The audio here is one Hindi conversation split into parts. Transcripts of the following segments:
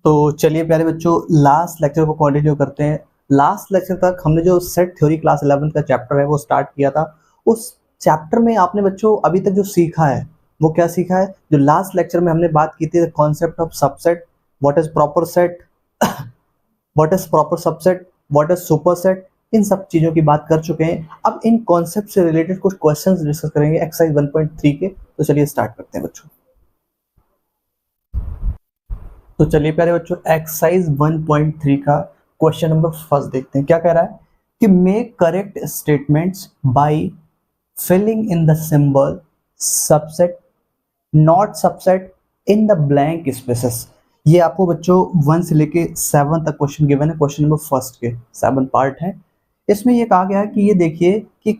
तो चलिए प्यारे बच्चों, लास्ट लेक्चर को कंटिन्यू करते हैं। लास्ट लेक्चर तक हमने जो सेट थ्योरी क्लास 11 का चैप्टर है वो स्टार्ट किया था। उस चैप्टर में आपने बच्चों अभी तक जो सीखा है वो क्या सीखा है? जो लास्ट लेक्चर में हमने बात की थी concept of subset, what is proper set, what is proper subset, what is superset, इन सब चीज़ों की बात कर चुके हैं। अब इन कॉन्सेप्ट से रिलेटेड कुछ क्वेश्चंस डिस्कस करेंगे एक्सरसाइज 1.3 के। तो चलिए स्टार्ट करते हैं बच्चों। तो चलिए प्यारे बच्चों, एक्सरसाइज 1.3 का क्वेश्चन नंबर फर्स्ट देखते हैं। क्या कह रहा है कि make correct statements by filling in the symbol subset not subset in the blank spaces. ये आपको बच्चों 1 से लेके 7 तक क्वेश्चन गिवन है। क्वेश्चन नंबर फर्स्ट के 7 पार्ट है। इसमें ये कहा गया है कि ये देखिए कि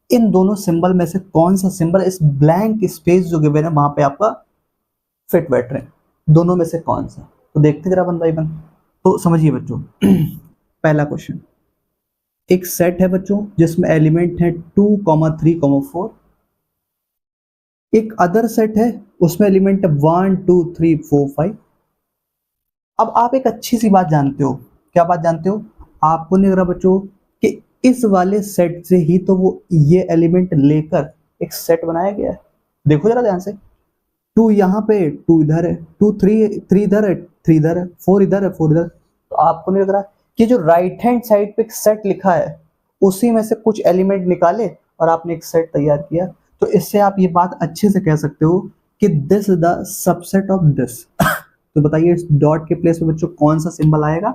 इन दोनों सिंबल में से कौन सा सिंबल इस ब्लैंक स्पेस जो गिवन है वहां पे आपका फिट बैठ रहे हैं, दोनों में से कौन सा। तो देखते जरा 1 बाय 1। तो समझिए बच्चों पहला क्वेश्चन, एक सेट है बच्चों जिसमें एलिमेंट है 2, 3, 4। एक अदर सेट है उसमें एलिमेंट है 1, 2, 3, 4, 5। अब आप एक अच्छी सी बात जानते हो। क्या बात जानते हो? आपको नहीं लग रहा बच्चों कि इस वाले सेट से ही तो वो ये एलिमेंट लेकर एक सेट बनाया गया है। देखो जरा ध्यान से, 2 यहाँ पे, 2 इधर है, 2, 3 इधर है, 3 इधर है, 4 इधर है, 4 इधर। तो आपको नहीं लग रहा कि जो राइट हैंड साइड पे एक सेट लिखा है उसी में से कुछ एलिमेंट निकाले और आपने एक सेट तैयार किया? तो इससे आप ये बात अच्छे से कह सकते हो कि this is the subset of this. तो बताइए इस डॉट के प्लेस में बच्चों कौन सा सिंबल आएगा?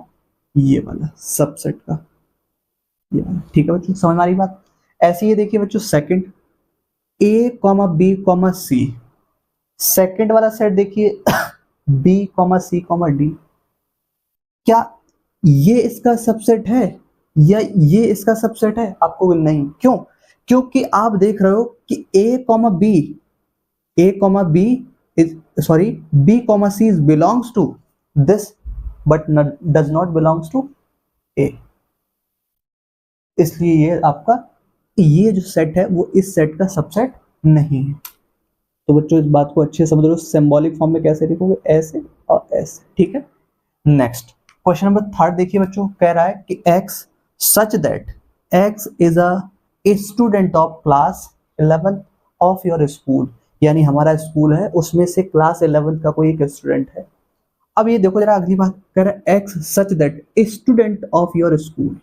ये वाला सबसेट का, ये वाला। ठीक है बच्चों, समझ में आ रही बात? ऐसे ही देखिए बच्चों second, A, B, C। Second वाला सेट देखिए B, C, D। क्या ये इसका सबसेट है या ये इसका सबसेट है? आपको नहीं। क्यों? क्योंकि आप देख रहे हो कि B, C belongs to this but does not belongs to A। इसलिए ये आपका ये जो सेट है वो इस सेट का सबसेट नहीं है। तो बच्चों इस बात को अच्छे से समझ लो। सिंबॉलिक फॉर्म में कैसे लिखोगे? ऐसे और ऐसे। ठीक है। नेक्स्ट क्वेश्चन नंबर थर्ड देखिए बच्चों, कह रहा है कि x such that x is a student of class 11 of your school. यानी हमारा स्कूल है उसमें से क्लास 11 का कोई एक स्टूडेंट है। अब ये देखो जरा अगली बात, कह रहा है x such that student of your school.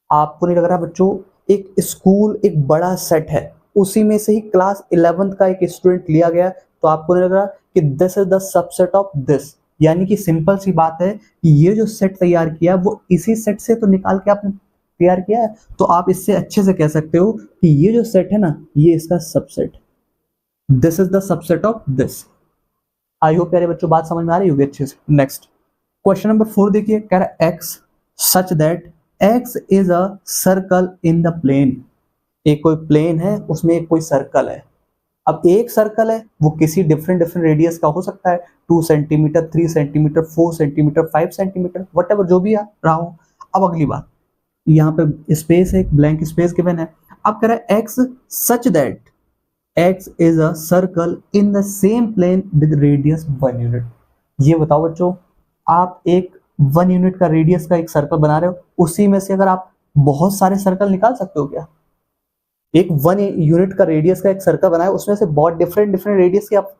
आपको नहीं लग रहा बच्चों एक स्कूल एक बड़ा सेट है, उसी में से ही क्लास 11 का एक स्टूडेंट लिया गया, तो आपको नहीं लग रहा कि this is the subset of this? यानी कि सिंपल सी बात है कि ये जो सेट तैयार किया वो इसी सेट से तो निकाल के आपने तैयार किया है। तो आप इससे अच्छे से कह सकते हो कि ये जो सेट है ना ये इसका subset, this is the subset of this. I hope प्यारे बच्चों बात समझ में आ रही होगी अच्छे से। नेक्स्ट क्वेश्चन नंबर 4 देखिए, कह रहा है X such that X is a circle in the plane. एक कोई प्लेन है उसमें एक कोई सर्कल है। अब एक सर्कल है वो किसी डिफरेंट रेडियस का हो सकता है, 2 centimetre, 3 centimetre, 4 centimetre, 5 centimetre, what जो भी रहा हो। अब अगली बात, यहाँ पे स्पेस है, एक ब्लैंक स्पेस गिवन है। अब कह रहा है X such that X is a circle in the same plane with radius 1 unit. ये बताओ बच्चों, आप एक 1 यूनिट का रेडियस का एक सर्कल बना रहे हो, उसी में से अगर आप बहुत सारे सर्कल निकाल सकते हो क्या? एक 1 यूनिट का रेडियस का एक सर्कल बनाया, उसमें से बहुत डिफरेंट रेडियस के आप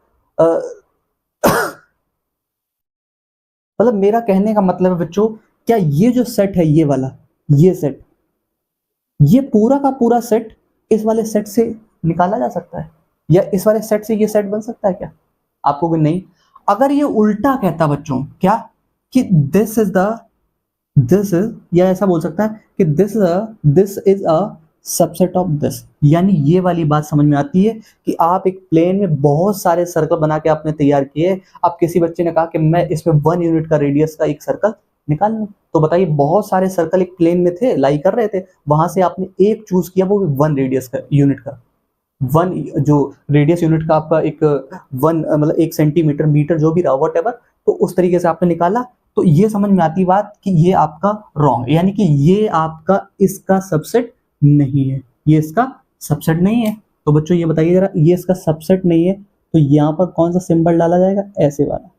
मतलब मेरा कहने का मतलब है बच्चों, क्या ये जो सेट है ये वाला, ये सेट, ये पूरा का पूरा सेट इस वाले सेट से निकाला जा सकता है या इस वाले सेट से ये सेट बन सकता है क्या? आपको भी नहीं। अगर ये उल्टा कहता बच्चों, क्या कि दिस इज या ऐसा बोल सकता है कि this is a subset of this, यानी ये वाली बात समझ में आती है कि आप एक प्लेन में बहुत सारे सर्कल बना के आपने तैयार किए। अब किसी बच्चे ने कहा कि मैं इसमें 1 यूनिट का रेडियस का एक सर्कल निकाल लूं, तो बताइए बहुत सारे सर्कल एक प्लेन में थे, लाई कर रहे थे, वहां से आपने एक चूज किया, वो भी 1 रेडियस का यूनिट का, 1 जो रेडियस यूनिट का आपका एक 1 मतलब 1 सेंटीमीटर, मीटर जो भी रहा वट एवर, तो उस तरीके से आपने निकाला। तो ये समझ में आती बात कि ये आपका रॉन्ग, यानी कि ये आपका इसका सबसेट नहीं है, ये इसका सबसेट नहीं है। तो बच्चों ये बताइए जरा, ये इसका सबसेट नहीं है तो यहाँ पर कौन सा सिंबल डाला जाएगा? ऐसे वाला,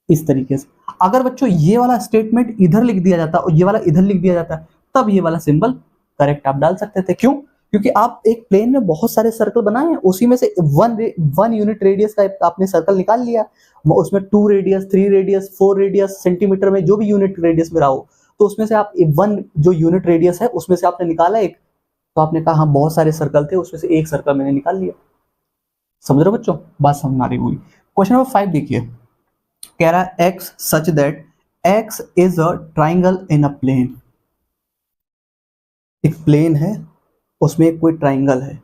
इस तरीके से। अगर बच्चों ये वाला स्टेटमेंट इधर लिख दिया जाता और ये वाला इधर लिख दिया जाता तब ये वाला सिंबल करेक्ट आप डाल सकते थे। क्यों? क्योंकि आप एक प्लेन में बहुत सारे सर्कल बनाए हैं, उसी में से वन यूनिट रेडियस का आपने सर्कल निकाल लिया, उसमें 2 रेडियस 3 रेडियस 4 रेडियस सेंटीमीटर में जो भी यूनिट रेडियस में रहा हो, तो उसमें से आप वन जो यूनिट रेडियस है उसमें से आपने निकाला एक, तो आपने कहा हाँ बहुत सारे सर्कल थे उसमें से एक सर्कल मैंने निकाल लिया। समझ रहे हो बच्चों, बात समझ आ रही हुई। क्वेश्चन नंबर 5 देखिए, कह रहा है X such that X is a triangle in a plane. एक प्लेन है उसमें कोई ट्राइंगल है,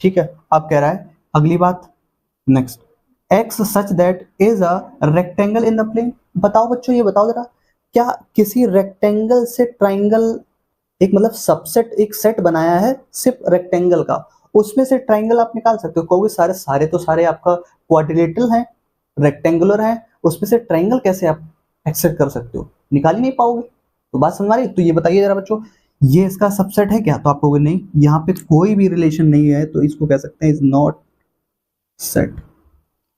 ठीक है। अब कह रहा है अगली बात next, X such that is a rectangle in the plane. बताओ बच्चों, ये बताओ जरा, क्या किसी रेक्टेंगल से ट्राइंगल एक मतलब सबसेट एक सेट बनाया है सिर्फ रेक्टेंगल का, उसमें से ट्राइंगल आप निकाल सकते हो। कहोगे सारे सारे तो सारे आपका क्वाड्रिलेटरल हैं, रेक्टेंगुलर हैं, उसमें से ट्राइंगल कैसे आप एक्सेप्ट कर सकते हो? निकाल ही नहीं पाओगे। तो बात समझ आ रही? तो ये बताइए जरा बच्चों, ये इसका सबसेट है क्या? तो आप कहोगे नहीं, यहाँ पे कोई भी रिलेशन नहीं है, तो इसको कह सकते हैं इज नॉट सेट,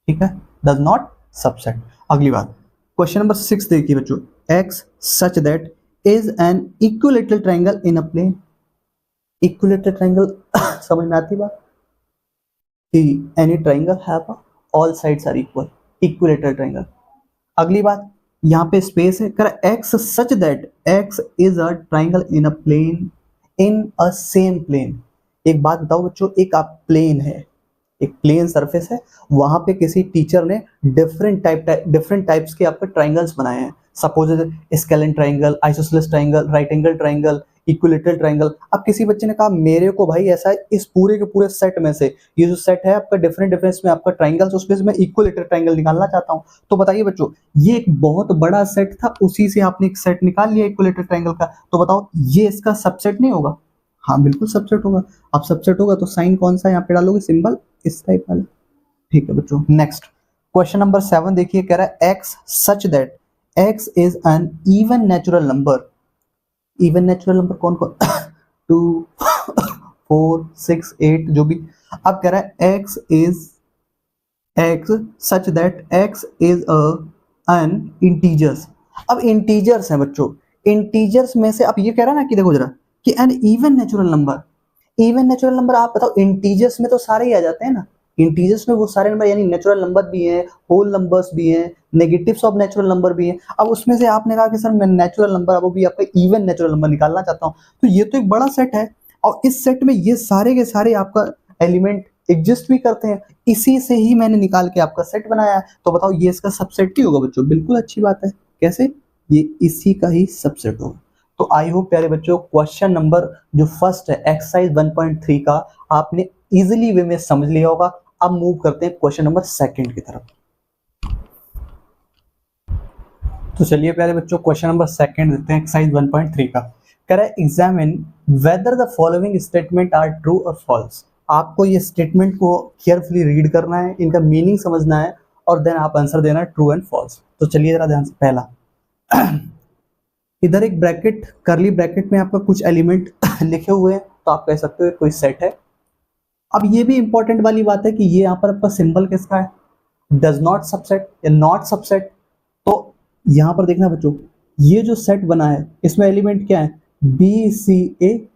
ठीक है, डज नॉट सबसेट। अगली बात, क्वेश्चन नंबर 6 देखिए बच्चों, X such that is an equilateral triangle in a plane. Equilateral triangle समझ में आती बात कि any triangle have all sides are equal, equilateral triangle. अगली बात, यहाँ पे स्पेस है, कर X such that X is a triangle in a plane in a same plane. एक बात बताओ बच्चों, एक आप प्लेन है, एक प्लेन सरफेस है, वहां पे किसी टीचर ने डिफरेंट टाइप्स के आपके ट्राइंगल्स बनाए हैं। Suppose scalene triangle, isosceles triangle, right angle triangle, equilateral triangle. अब किसी बच्चे ने कहा मेरे को भाई ऐसा है, इस पूरे के पूरे सेट में से ये जो सेट है आपका डिफरेंट डिफरेंस में आपका ट्राइंगल्स, उसमें से मैं इक्विलेटरल ट्राइंगल निकालना चाहता हूँ। तो बताइए बच्चों, ये एक बहुत बड़ा सेट था, उसी से आपने एक सेट निकाल लिया इक्विलेटरल ट्राइंगल का, तो बताओ ये इसका सबसेट नहीं होगा? हाँ बिल्कुल सबसेट होगा। अब सबसेट होगा तो साइन कौन सा यहाँ पे डालोगे? सिंबल इस टाइप वाला, ठीक है बच्चों। नेक्स्ट क्वेश्चन नंबर 7 देखिए, कह रहा है X such that X is an even natural number. Even natural number कौन कौन? 2 4 6 8 जो भी। अब कह रहा है X such that X is an integers. अब इंटीजर्स है बच्चों, इंटीजर्स में से अब ये कह रहा है ना कि देखो जरा कि an even natural number. Even natural number आप बताओ, इंटीजर्स में तो सारे ही आ जाते हैं ना, इंटीजर्स में वो सारे नंबर यानी नेचुरल नंबर भी हैं, होल नंबर्स भी हैं, नेगेटिव्स ऑफ नेचुरल नंबर भी हैं। अब उसमें से आपने कहा कि सर मैं नेचुरल नंबर अब भी आपका इवन नेचुरल नंबर निकालना चाहता हूँ, तो ये तो एक बड़ा सेट है, और इस सेट में ये सारे के सारे आपका एलिमेंट एग्जिस्ट भी करते हैं, इसी से ही मैंने निकाल के आपका सेट बनाया है। तो बताओ ये इसका सबसेट ही होगा बच्चों? बिल्कुल अच्छी बात है। कैसे? ये इसी का ही सबसेट होगा। तो आई होप प्यारे बच्चों, क्वेश्चन नंबर जो फर्स्ट है एक्सरसाइज 1.3 का आपने इजीली वे में समझ लिया होगा। अब मूव करते हैं क्वेश्चन नंबर 2 की तरफ। तो चलिए प्यारे बच्चों, क्वेश्चन नंबर 2 देखते हैं एक्सरसाइज 1.3 का। कह रहा है examine whether the following statement are true और फॉल्स। आपको ये स्टेटमेंट को केयरफुली रीड करना है, इनका मीनिंग समझना है, और देन आप आंसर देना है ट्रू एंड फॉल्स। तो चलिए जरा ध्यान से, पहला इधर एक ब्रैकेट, करली ब्रैकेट में आपका कुछ एलिमेंट लिखे हुए हैं, तो आप कह सकते हो कोई सेट है। अब ये भी इंपॉर्टेंट वाली बात है कि ये यहाँ पर आपका सिंबल किसका है? डज नॉट सबसेट या नॉट सबसेट। तो यहाँ पर देखना बच्चों, ये जो सेट बना है इसमें एलिमेंट क्या है? बी सी ए।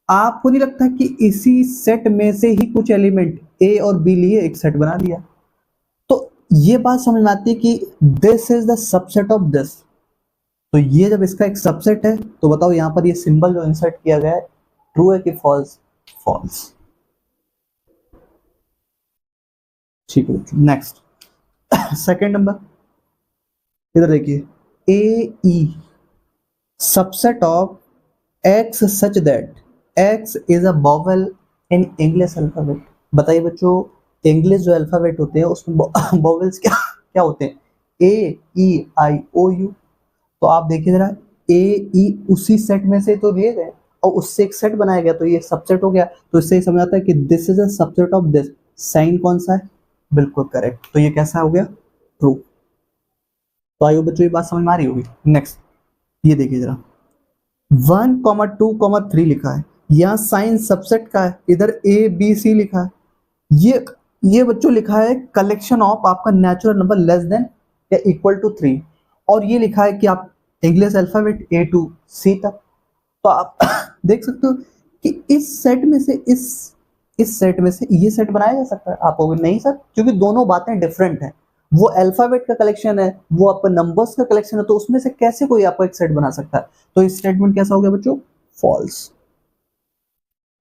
आपको नहीं लगता कि इसी सेट में से ही कुछ एलिमेंट ए और बी लिए एक सेट बना लिया? तो ये बात समझ में आती है कि this is the subset of this. तो ये जब इसका एक सबसेट है, तो बताओ यहाँ पर ये सिंबल जो इंसर्ट किया गया है ट्रू है कि फॉल्स? फॉल्स। ठीक है। नेक्स्ट सेकंड नंबर, इधर देखिए, A E subset of X such that X is a vowel in English alphabet. बताइए बच्चों, इंग्लिश जो अल्फाबेट होते हैं उसमें वोवेल्स क्या क्या होते हैं? ए ई आई ओ यू। तो आप देखिए जरा, ए ई उसी सेट में से तो लिए गए और उससे एक सेट बनाया गया, तो ये सबसेट हो गया। तो इससे ही समझ आता है कि this is a subset of this. Sign कौन सा है? बिल्कुल करेक्ट। तो ये कैसा हो गया? ट्रू। तो आइए बच्चों, ये बात समझ में आ रही होगी। नेक्स्ट ये देखिए जरा, 1,2,3 लिखा है, यहाँ साइन सबसेट का है, इधर ए बी सी लिखा है। ये बच्चों लिखा है कलेक्शन ऑफ आपका नेचुरल नंबर लेस देन या इक्वल टू 3, और ये लिखा है कि आप English alphabet A to C तक, तो आप देख सकते हो कि इस सेट में से इस सेट में से ये सेट बनाया जा सकता है। आप कहोगे नहीं सर, क्योंकि दोनों बातें डिफरेंट हैं, वो अल्फाबेट का कलेक्शन है, वो आपका नंबर्स का कलेक्शन है, तो उसमें से कैसे कोई आपका एक सेट बना सकता है। तो इस स्टेटमेंट कैसा हो गया बच्चों, फॉल्स।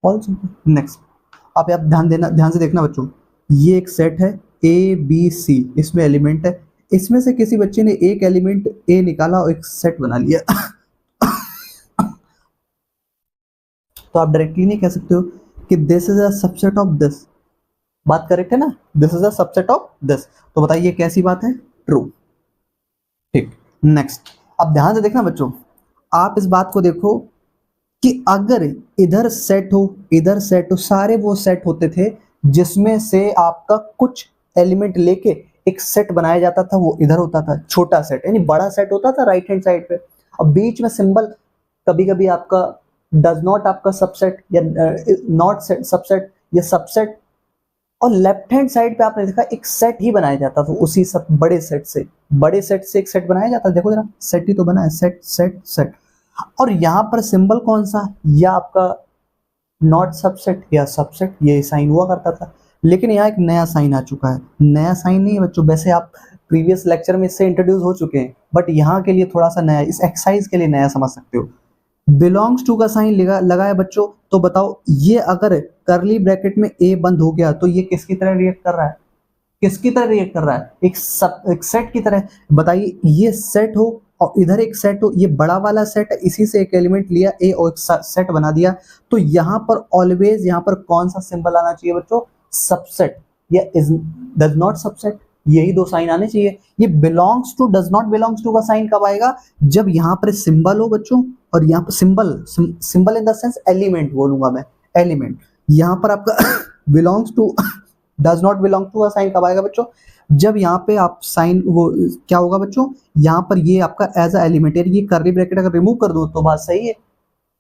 फॉल्स। नेक्स्ट, आप ध्यान से देखना बच्चों, ये एक सेट है ABC, इसमें एलिमेंट है, इसमें से किसी बच्चे ने एक एलिमेंट A निकाला और एक सेट बना लिया तो आप डायरेक्टली नहीं कह सकते हो कि this is a subset of this. बात करेक्ट है ना, this is a subset of this. तो बताइए कैसी बात है, ट्रू। ठीक, नेक्स्ट, अब ध्यान से देखना बच्चों, आप इस बात को देखो कि अगर इधर सेट हो इधर सेट हो, सारे वो सेट होते थे जिसमें से आपका कुछ एलिमेंट लेके एक सेट बनाया जाता था, वो इधर होता था छोटा सेट, यानी बड़ा सेट होता था राइट हैंड साइड पे। अब बीच में सिंबल कभी कभी आपका डज नॉट आपका सबसेट या नॉट सबसेट या सबसेट, और लेफ्ट हैंड साइड पे आपने देखा एक सेट ही बनाया जाता था उसी सब बड़े सेट से एक सेट बनाया जाता है। देखो जरा, सेट ही तो बना है, सेट सेट सेट। और यहाँ पर सिंबल कौन सा, या आपका नॉट सबसेट या सबसेट, ये साइन हुआ करता था। लेकिन यहाँ एक नया साइन आ चुका है, नया साइन नहीं है बच्चों, वैसे आप प्रीवियस लेक्चर में इससे इंट्रोड्यूस हो चुके हैं, बट यहाँ के लिए थोड़ा सा नया, इस एक्सरसाइज के लिए नया समझ सकते हो। बिलोंग्स टू का साइन लगा है बच्चों, तो बताओ ये अगर करली ब्रैकेट में ए बंद हो गया तो ये किसकी तरह रिएक्ट कर रहा है, किसकी तरह रिएक्ट कर रहा है, एक सेट की तरह। बताइए ये सेट हो और इधर एक सेट हो, ये बड़ा वाला सेट है, इसी से एक एलिमेंट लिया ए और एक सेट बना दिया, तो यहाँ पर ऑलवेज यहाँ पर कौन सा सिंबल आना चाहिए बच्चों, सबसेट या इज डज नॉट सबसेट, यही दो साइन आने चाहिए। ये belongs to does not belongs to का साइन कब आएगा, जब यहाँ पर सिंबल हो बच्चों, और यहाँ पर symbol in the sense element बोलूंगा मैं, एलिमेंट। यहाँ पर आपका belongs to does not belong to का साइन कब आएगा बच्चों, जब यहाँ पे आप साइन वो क्या होगा बच्चों, यहाँ पर ये आपका एज अ एलिमेंट, ये करली ब्रैकेट अगर रिमूव कर दो तो बात सही है,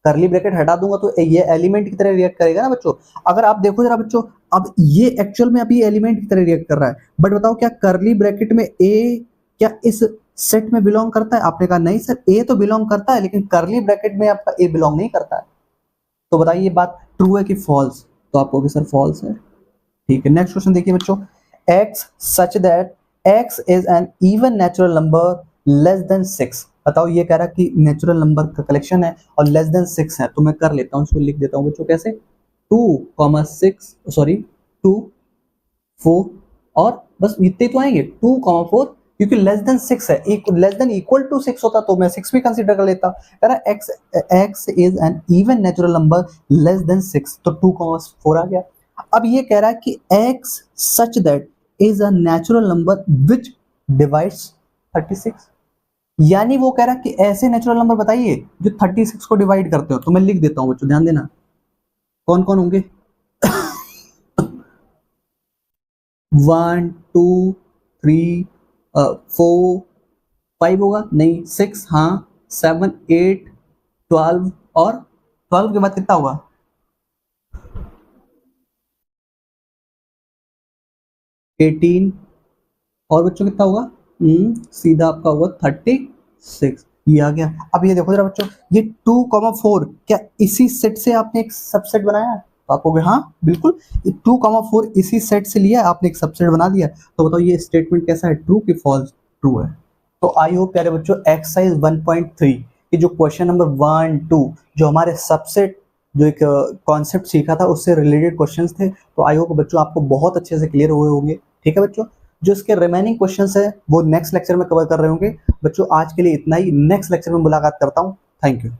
करली ब्रैकेट हटा दूंगा तो ये एलिमेंट की तरह रिएक्ट करेगा ना बच्चों। अगर आप देखो जरा बच्चों, अब ये एक्चुअल में अभी एलिमेंट की तरह रिएक्ट कर रहा है, बट बताओ क्या करली ब्रैकेट में ए क्या इस सेट में बिलोंग करता है, आपने कहा नहीं सर ए तो बिलोंग करता है, लेकिन करली ब्रैकेट में आपका ए बिलोंग नहीं करता है। तो बताइए ये बात ट्रू है कि फॉल्स, तो आप कहोगे सर फॉल्स है। ठीक है, नेक्स्ट क्वेश्चन देखिए बच्चों, x such that x is an even natural number less than 6। बताओ ये कह रहा है कि नेचुरल नंबर का कलेक्शन है और लेस देन 6 है, तो मैं कर लेता हूँ, इसको लिख देता हूँ बच्चों कैसे, 2,6 सॉरी 2 4 और बस इतने तो आएंगे 2,4, क्योंकि लेस देन 6 है, लेस देन इक्वल टू 6 होता तो मैं 6 भी कंसीडर कर लेता। कह रहा x is an even natural number less than 6, तो 2,4 आ गया। अब ये कह रहा है कि x such that is a natural number which divides 36, यानी वो कह रहा है कि ऐसे नेचुरल नंबर बताइए जो 36 को डिवाइड करते हो। तो मैं लिख देता हूं बच्चों, ध्यान देना कौन कौन होंगे 1 2 3 4 5 होगा नहीं 6, हाँ 7 8 12 और 12 के बाद कितना होगा 18 और बच्चों कितना होगा सीधा आपका होगा 36, ये आ गया। अब ये देखो जरा बच्चों, ये 2,4 क्या इसी सेट से आपने एक सबसेट बनाया है, तो आप कहोगे हाँ बिल्कुल, 2,4 इसी सेट से लिया आपने एक सबसेट बना दिया। तो बताओ ये स्टेटमेंट कैसा है, ट्रू कि फॉल्स, ट्रू है। तो आई होप प्यारे बच्चों एक्सरसाइज 1.3 कि जो क्वेश्चन नंबर 1 2 जो हमारे सबसेट जो एक कॉन्सेप्ट सीखा था उससे रिलेटेड क्वेश्चंस थे, तो आई होप बच्चों आपको बहुत अच्छे से क्लियर हुए होंगे। ठीक है बच्चों, जो इसके रिमेनिंग क्वेश्चंस है वो नेक्स्ट लेक्चर में कवर कर रहे होंगे। बच्चों आज के लिए इतना ही, नेक्स्ट लेक्चर में मुलाकात करता हूँ, थैंक यू।